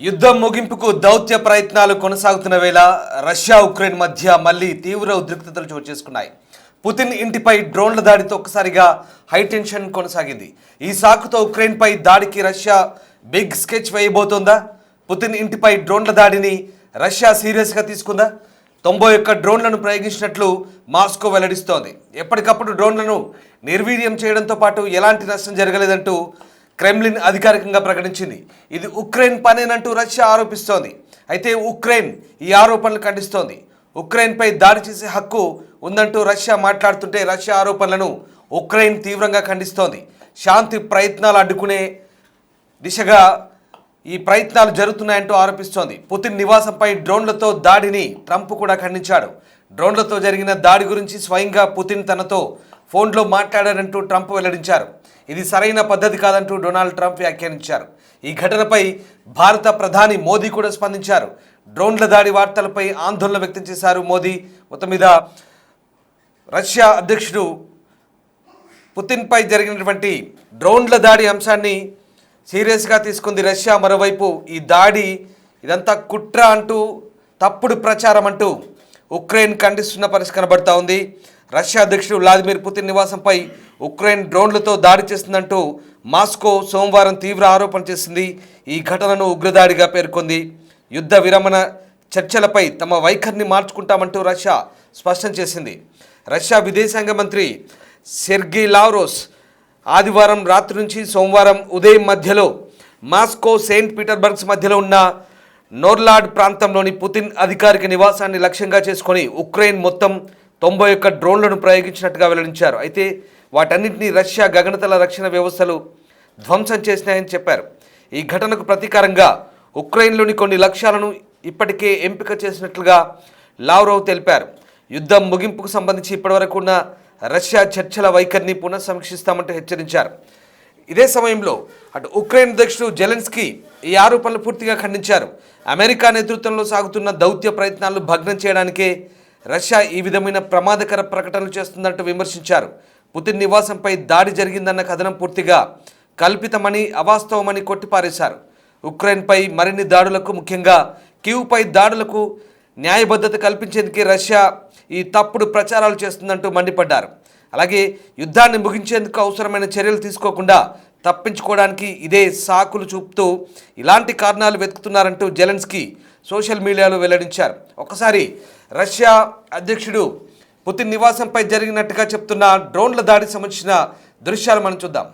యుద్ధం ముగింపుకు దౌత్య ప్రయత్నాలు కొనసాగుతున్న వేళ రష్యా ఉక్రెయిన్ మధ్య మళ్లీ తీవ్ర ఉద్రిక్తతలు చోటు చేసుకున్నాయి. పుతిన్ ఇంటిపై డ్రోన్ల దాడితో ఒక్కసారిగా హైటెన్షన్ కొనసాగింది. ఈ సాకుతో ఉక్రెయిన్పై దాడికి రష్యా బిగ్ స్కెచ్ వేయబోతోందా? పుతిన్ ఇంటిపై డ్రోన్ల దాడిని రష్యా సీరియస్గా తీసుకుందా? 91 డ్రోన్లను ప్రయోగించినట్లు మాస్కో వెల్లడిస్తోంది. ఎప్పటికప్పుడు డ్రోన్లను నిర్వీర్యం చేయడంతో పాటు ఎలాంటి నష్టం జరగలేదంటూ క్రెమ్లిన్ అధికారికంగా ప్రకటించింది. ఇది ఉక్రెయిన్ పనేనంటూ రష్యా ఆరోపిస్తోంది. అయితే ఉక్రెయిన్ ఈ ఆరోపణలు ఖండిస్తోంది. ఉక్రెయిన్పై దాడి చేసే హక్కు ఉందంటూ రష్యా మాట్లాడుతుంటే రష్యా ఆరోపణలను ఉక్రెయిన్ తీవ్రంగా ఖండిస్తోంది. శాంతి ప్రయత్నాలు అడ్డుకునే దిశగా ఈ ప్రయత్నాలు జరుగుతున్నాయంటూ ఆరోపిస్తోంది. పుతిన్ నివాసంపై డ్రోన్లతో దాడిని ట్రంప్ కూడా ఖండించాడు. డ్రోన్లతో జరిగిన దాడి గురించి స్వయంగా పుతిన్ తనతో ఫోన్లో మాట్లాడారంటూ ట్రంప్ వెల్లడించారు. ఇది సరైన పద్ధతి కాదంటూ డొనాల్డ్ ట్రంప్ వ్యాఖ్యానించారు. ఈ ఘటనపై భారత ప్రధాని మోదీ కూడా స్పందించారు. డ్రోన్ల దాడి వార్తలపై ఆందోళన వ్యక్తం చేశారు మోదీ. మొత్తం మీద రష్యా అధ్యక్షుడు పుతిన్పై జరిగినటువంటి డ్రోన్ల దాడి అంశాన్ని సీరియస్గా తీసుకుంది రష్యా. మరోవైపు ఈ దాడి ఇదంతా కుట్ర అంటూ తప్పుడు ప్రచారం అంటూ ఉక్రెయిన్ ఖండిస్తున్న పరిస్థితి కనబడతా ఉంది. రష్యా అధ్యక్షుడు వ్లాదిమిర్ పుతిన్ నివాసంపై ఉక్రెయిన్ డ్రోన్లతో దాడి చేస్తుందంటూ మాస్కో సోమవారం తీవ్ర ఆరోపణ చేసింది. ఈ ఘటనను ఉగ్రదాడిగా పేర్కొంది. యుద్ధ విరమణ చర్చలపై తమ వైఖరిని మార్చుకుంటామంటూ రష్యా స్పష్టం చేసింది. రష్యా విదేశాంగ మంత్రి సెర్గీ లావ్రోస్ ఆదివారం రాత్రి నుంచి సోమవారం ఉదయం మధ్యలో మాస్కో సెయింట్ పీటర్బర్గ్స్ మధ్యలో ఉన్న నోర్లాడ్ ప్రాంతంలోని పుతిన్ అధికారిక నివాసాన్ని లక్ష్యంగా చేసుకొని ఉక్రెయిన్ మొత్తం 91 డ్రోన్లను ప్రయోగించినట్టుగా వెల్లడించారు. అయితే వాటన్నింటినీ రష్యా గగనతల రక్షణ వ్యవస్థలు ధ్వంసం చేసినాయని చెప్పారు. ఈ ఘటనకు ప్రతీకారంగా ఉక్రెయిన్లోని కొన్ని లక్ష్యాలను ఇప్పటికే ఎంపిక చేసినట్లుగా లావ్రోవ్ తెలిపారు. యుద్ధం ముగింపుకు సంబంధించి ఇప్పటివరకు ఉన్న రష్యా చర్చల వైఖరిని పునఃసమీక్షిస్తామంటూ హెచ్చరించారు. ఇదే సమయంలో అటు ఉక్రెయిన్ అధ్యక్షుడు జెలెన్స్కీ ఈ ఆరోపణలు పూర్తిగా ఖండించారు. అమెరికా నేతృత్వంలో సాగుతున్న దౌత్య ప్రయత్నాలను భగ్నం చేయడానికే రష్యా ఈ విధమైన ప్రమాదకర ప్రకటనలు చేస్తుందంటూ విమర్శించారు. పుతిన్ నివాసంపై దాడి జరిగిందన్న కథనం పూర్తిగా కల్పితమని, అవాస్తవమని కొట్టిపారేశారు. ఉక్రెయిన్పై మరిన్ని దాడులకు, ముఖ్యంగా కీవ్పై దాడులకు న్యాయబద్ధత కల్పించేందుకే రష్యా ఈ తప్పుడు ప్రచారాలు చేస్తుందంటూ మండిపడ్డారు. అలాగే యుద్ధాన్ని ముగించేందుకు అవసరమైన చర్యలు తీసుకోకుండా తప్పించుకోవడానికి ఇదే సాకులు చూపుతూ ఇలాంటి కారణాలు వెతుకుతున్నారంటూ జెలెన్స్కీ సోషల్ మీడియాలో వెల్లడించారు. ఒకసారి రష్యా అధ్యక్షుడు పుతిన్ నివాసంపై జరిగినట్టుగా చెప్తున్న డ్రోన్ల దాడికి సంబంధించిన దృశ్యాలు మనం చూద్దాం.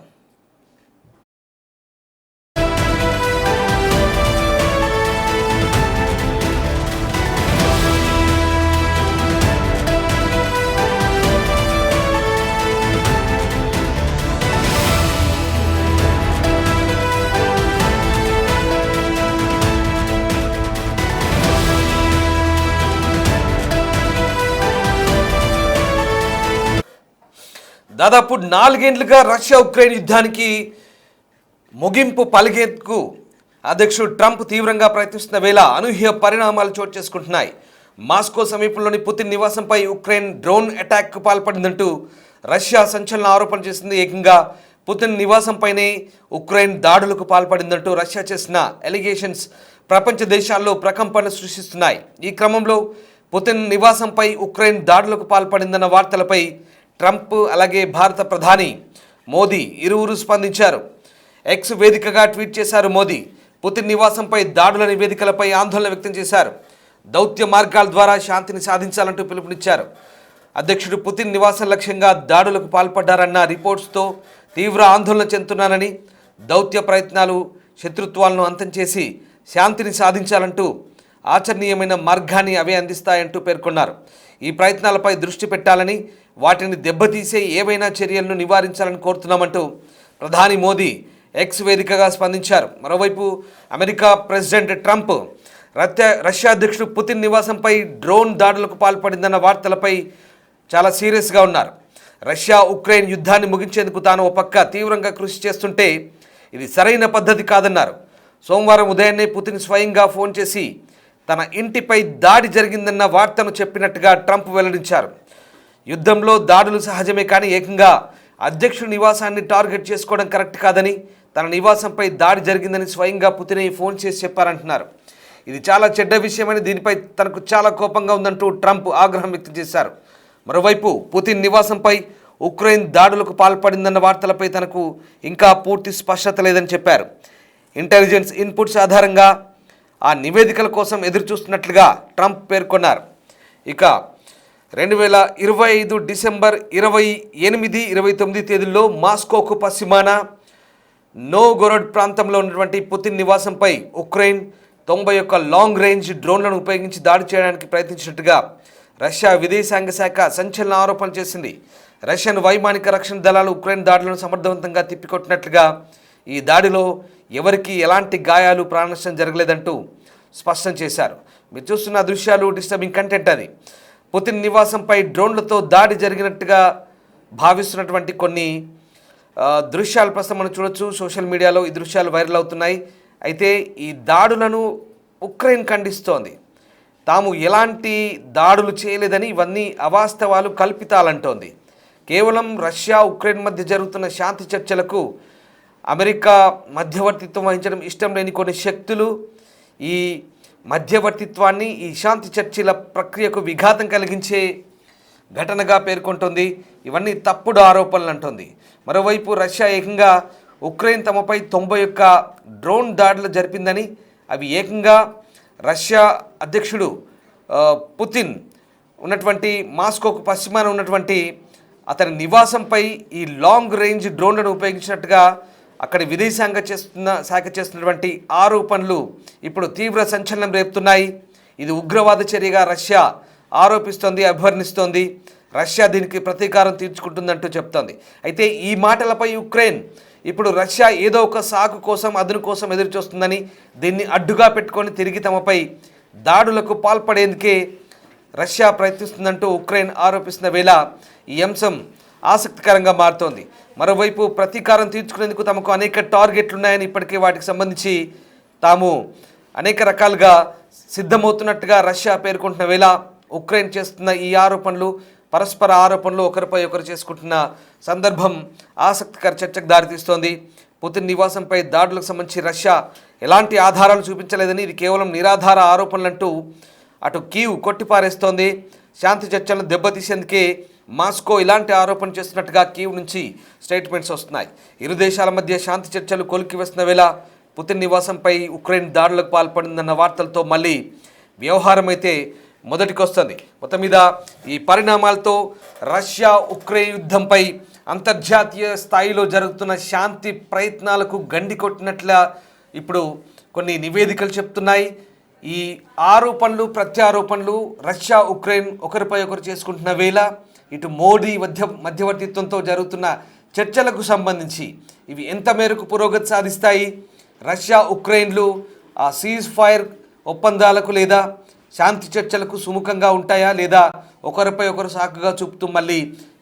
దాదాపు 4 ఏళ్లుగా రష్యా ఉక్రెయిన్ యుద్ధానికి ముగింపు పలిగేందుకు అధ్యక్షుడు ట్రంప్ తీవ్రంగా ప్రయత్నిస్తున్న వేళ అనూహ్య పరిణామాలు చోటు చేసుకుంటున్నాయి. మాస్కో సమీపంలోని పుతిన్ నివాసంపై ఉక్రెయిన్ డ్రోన్ అటాక్కు పాల్పడిందంటూ రష్యా సంచలన ఆరోపణ చేసింది. ఏకంగా పుతిన్ నివాసంపైనే ఉక్రెయిన్ దాడులకు పాల్పడిందంటూ రష్యా చేసిన ఎలిగేషన్స్ ప్రపంచ దేశాల్లో ప్రకంపన సృష్టిస్తున్నాయి. ఈ క్రమంలో పుతిన్ నివాసంపై ఉక్రెయిన్ దాడులకు పాల్పడిందన్న వార్తలపై ట్రంప్ అలాగే భారత ప్రధాని మోదీ ఇరువురు స్పందించారు. ఎక్స్ వేదికగా ట్వీట్ చేశారు మోదీ. పుతిన్ నివాసంపై దాడుల నివేదికలపై ఆందోళన వ్యక్తం చేశారు. దౌత్య మార్గాల ద్వారా శాంతిని సాధించాలంటూ పిలుపునిచ్చారు. అధ్యక్షుడు పుతిన్ నివాసం లక్ష్యంగా దాడులకు పాల్పడ్డారన్న రిపోర్ట్స్తో తీవ్ర ఆందోళన చెందుతున్నానని, దౌత్య ప్రయత్నాలు శత్రుత్వాలను అంతం చేసి శాంతిని సాధించాలంటూ ఆచరణీయమైన మార్గాన్ని అవే అందిస్తాయంటూ పేర్కొన్నారు. ఈ ప్రయత్నాలపై దృష్టి పెట్టాలని, వాటిని దెబ్బతీసే ఏవైనా చర్యలను నివారించాలని కోరుతున్నామంటూ ప్రధాని మోదీ ఎక్స్ వేదికగా స్పందించారు. మరోవైపు అమెరికా ప్రెసిడెంట్ ట్రంప్ రష్యా అధ్యక్షుడు పుతిన్ నివాసంపై డ్రోన్ దాడులకు పాల్పడిందన్న వార్తలపై చాలా సీరియస్గా ఉన్నారు. రష్యా ఉక్రెయిన్ యుద్ధాన్ని ముగించేందుకు తాను ఒక పక్క తీవ్రంగా కృషి చేస్తుంటే ఇది సరైన పద్ధతి కాదన్నారు. సోమవారం ఉదయాన్నే పుతిన్ స్వయంగా ఫోన్ చేసి తన ఇంటిపై దాడి జరిగిందన్న వార్తను చెప్పినట్టుగా ట్రంప్ వెల్లడించారు. యుద్ధంలో దాడులు సహజమే, కానీ ఏకంగా అధ్యక్షుడి నివాసాన్ని టార్గెట్ చేసుకోవడం కరెక్ట్ కాదని, తన నివాసంపై దాడి జరిగిందని స్వయంగా పుతిన్ ఫోన్ చేసి చెప్పారంటున్నారు. ఇది చాలా చెడ్డ విషయమని, దీనిపై తనకు చాలా కోపంగా ఉందంటూ ట్రంప్ ఆగ్రహం వ్యక్తం చేశారు. మరోవైపు పుతిన్ నివాసంపై ఉక్రెయిన్ దాడులకు పాల్పడిందన్న వార్తలపై తనకు ఇంకా పూర్తి స్పష్టత లేదని చెప్పారు. ఇంటెలిజెన్స్ ఇన్పుట్స్ ఆధారంగా ఆ నివేదికల కోసం ఎదురుచూస్తున్నట్లుగా ట్రంప్ పేర్కొన్నారు. ఇక 2025 డిసెంబర్ 28, 29 తేదీల్లో మాస్కోకు పశ్చిమాన నోగోరోడ్ ప్రాంతంలో ఉన్నటువంటి పుతిన్ నివాసంపై ఉక్రెయిన్ 91 లాంగ్ రేంజ్ డ్రోన్లను ఉపయోగించి దాడి చేయడానికి ప్రయత్నించినట్టుగా రష్యా విదేశాంగ శాఖ సంచలన ఆరోపణలు చేసింది. రష్యన్ వైమానిక రక్షణ దళాలు ఉక్రెయిన్ దాడులను సమర్థవంతంగా తిప్పికొట్టినట్లుగా, ఈ దాడిలో ఎవరికి ఎలాంటి గాయాలు, ప్రాణనష్టం జరగలేదంటూ స్పష్టం చేశారు. మీరు చూస్తున్న దృశ్యాలు డిస్టర్బింగ్ కంటెంట్. అది పుతిన్ నివాసంపై డ్రోన్లతో దాడి జరిగినట్టుగా భావిస్తున్నటువంటి కొన్ని దృశ్యాలు ప్రస్తుతం మనం చూడొచ్చు. సోషల్ మీడియాలో ఈ దృశ్యాలు వైరల్ అవుతున్నాయి. అయితే ఈ దాడులను ఉక్రెయిన్ ఖండిస్తోంది. తాము ఎలాంటి దాడులు చేయలేదని, ఇవన్నీ అవాస్తవాలు, కల్పితాలంటోంది. కేవలం రష్యా ఉక్రెయిన్ మధ్య జరుగుతున్న శాంతి చర్చలకు అమెరికా మధ్యవర్తిత్వం వహించడం ఇష్టం లేని కొన్ని శక్తులు ఈ మధ్యవర్తిత్వాన్ని, ఈ శాంతి చర్చల ప్రక్రియకు విఘాతం కలిగించే ఘటనగా పేర్కొంటోంది. ఇవన్నీ తప్పుడు ఆరోపణలు అంటోంది. మరోవైపు రష్యా ఏకంగా ఉక్రెయిన్ తమపై 91 డ్రోన్ దాడులు జరిపిందని, అవి ఏకంగా రష్యా అధ్యక్షుడు పుతిన్ ఉన్నటువంటి మాస్కోకు పశ్చిమాన ఉన్నటువంటి అతని నివాసంపై ఈ లాంగ్ రేంజ్ డ్రోన్లను ఉపయోగించినట్టుగా అక్కడి విదేశాంగ శాఖ చేస్తున్నటువంటి ఆరోపణలు ఇప్పుడు తీవ్ర సంచలనం రేపుతున్నాయి. ఇది ఉగ్రవాద చర్యగా రష్యా ఆరోపిస్తోంది, అభివర్ణిస్తోంది. రష్యా దీనికి ప్రతీకారం తీర్చుకుంటుందంటూ చెప్తోంది. అయితే ఈ మాటలపై ఉక్రెయిన్ ఇప్పుడు రష్యా ఏదో ఒక సాకు కోసం, అదును కోసం ఎదురు చూస్తుందని, దీన్ని అడ్డుగా పెట్టుకొని తిరిగి తమపై దాడులకు పాల్పడేందుకే రష్యా ప్రయత్నిస్తుందంటూ ఉక్రెయిన్ ఆరోపిస్తున్న వేళ ఈ అంశం ఆసక్తికరంగా మారుతోంది. మరోవైపు ప్రతీకారం తీర్చుకునేందుకు తమకు అనేక టార్గెట్లు ఉన్నాయని, ఇప్పటికే వాటికి సంబంధించి తాము అనేక రకాలుగా సిద్ధమవుతున్నట్టుగా రష్యా పేర్కొంటున్న వేళ ఉక్రెయిన్ చేస్తున్న ఈ ఆరోపణలు, పరస్పర ఆరోపణలు, ఒకరిపై ఒకరు చేసుకుంటున్న సందర్భం ఆసక్తికర చర్చకు దారితీస్తోంది. పుతిన్ నివాసంపై దాడులకు సంబంధించి రష్యా ఎలాంటి ఆధారాలు చూపించలేదని, ఇది కేవలం నిరాధార ఆరోపణలంటూ అటు కీవ్ కొట్టిపారేస్తోంది. శాంతి చర్చలను దెబ్బతీసేందుకే మాస్కో ఇలాంటి ఆరోపణ చేస్తున్నట్టుగా కీవ్ నుంచి స్టేట్మెంట్స్ వస్తున్నాయి. ఇరు దేశాల మధ్య శాంతి చర్చలు కొలికి వస్తున్న వేళ పుతిన్ నివాసంపై ఉక్రెయిన్ దాడులకు పాల్పడిందన్న వార్తలతో మళ్ళీ వ్యవహారం అయితే మొదటికొస్తుంది. మొత్తం మీద ఈ పరిణామాలతో రష్యా ఉక్రెయిన్ యుద్ధంపై అంతర్జాతీయ స్థాయిలో జరుగుతున్న శాంతి ప్రయత్నాలకు గండి కొట్టినట్ల ఇప్పుడు కొన్ని నివేదికలు చెప్తున్నాయి. ఈ ఆరోపణలు, ప్రత్యారోపణలు రష్యా ఉక్రెయిన్ ఒకరిపై ఒకరు చేసుకుంటున్న వేళ ఇటు మోడీ మధ్యవర్తిత్వంతో జరుగుతున్న చర్చలకు సంబంధించి ఇవి ఎంత మేరకు పురోగతి సాధిస్తాయి, రష్యా ఉక్రెయిన్లు ఆ సీజ్ ఫైర్ ఒప్పందాలకు లేదా శాంతి చర్చలకు సుముఖంగా ఉంటాయా, లేదా ఒకరిపై ఒకరు సాకుగా చూపుతూ మళ్ళీ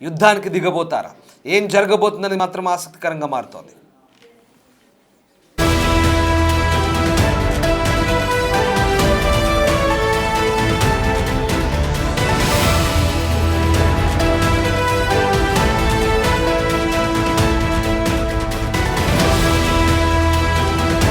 యుద్ధానికి దిగబోతారా, ఏం జరగబోతుందని మాత్రం ఆసక్తికరంగా మారుతోంది.